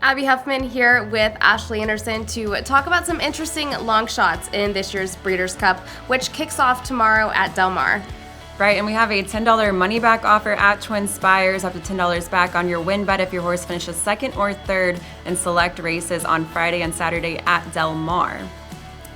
Abbey Huffman here with Ashley Anderson to talk about some interesting long shots in this year's Breeders' Cup, which kicks off tomorrow at Del Mar. Right, and we have a $10 money back offer at Twin Spires, up to $10 back on your win bet if your horse finishes second or third in select races on Friday and Saturday at Del Mar.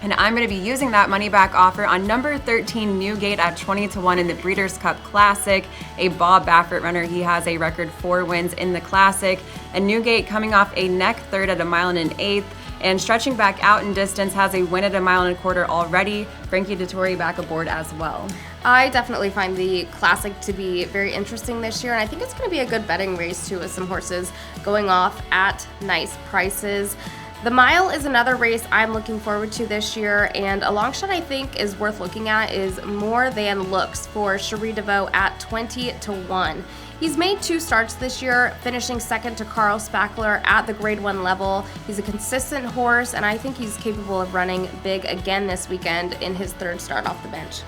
And I'm going to be using that money back offer on number 13 Newgate at 20-1 in the Breeders' Cup Classic. A Bob Baffert runner. He has a record 4 wins in the Classic. And Newgate, coming off a neck third at a mile and an eighth and stretching back out in distance, has a win at a mile and a quarter already. Frankie Dettori back aboard as well. I definitely find the Classic to be very interesting this year, and I think it's going to be a good betting race too, with some horses going off at nice prices. The mile is another race I'm looking forward to this year, and a long shot I think is worth looking at is More Than Looks for Cherie DeVoe at 20-1. He's made 2 starts this year, finishing second to Carl Spackler at the Grade 1 level. He's a consistent horse, and I think he's capable of running big again this weekend in his 3rd start off the bench.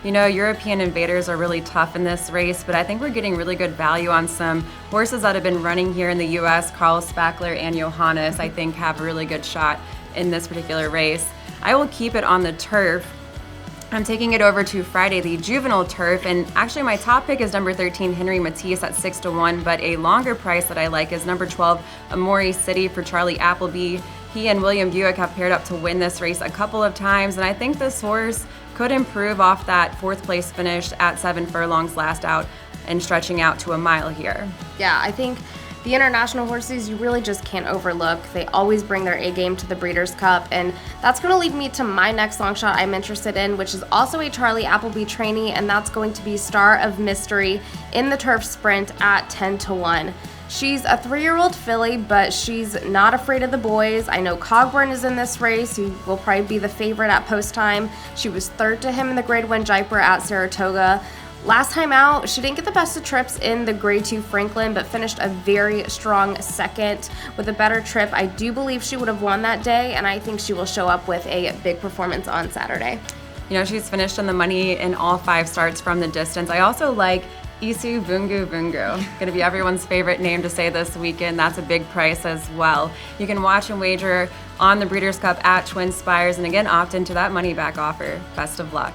You know, European invaders are really tough in this race, but I think we're getting really good value on some horses that have been running here in the U.S. Carl Spackler and Johannes, I think, have a really good shot in this particular race. I will keep it on the turf. I'm taking it over to Friday, the juvenile turf, and actually my top pick is number 13, Henry Matisse at 6-1, but a longer price that I like is number 12, Amori City for Charlie Appleby. He and William Buick have paired up to win this race a couple of times, and I think this horse could improve off that 4th place finish at 7 furlongs last out and stretching out to a mile here. Yeah, I think the international horses you really just can't overlook. They always bring their A game to the Breeders' Cup, and that's going to lead me to my next long shot I'm interested in, which is also a Charlie Appleby trainee, and that's going to be Star of Mystery in the turf sprint at 10-1. She's a 3-year-old filly, but she's not afraid of the boys. I know Cogburn is in this race, who will probably be the favorite at post time. She was 3rd to him in the Grade 1 Jaipur at Saratoga. Last time out, she didn't get the best of trips in the Grade 2 Franklin, but finished a very strong 2nd. With a better trip, I do believe she would have won that day, and I think she will show up with a big performance on Saturday. You know, she's finished on the money in all 5 starts from the distance. I also like Isu Vungu Vungu. Going to be everyone's favorite name to say this weekend. That's a big price as well. You can watch and wager on the Breeders' Cup at Twin Spires, and again, opt into that money back offer. Best of luck.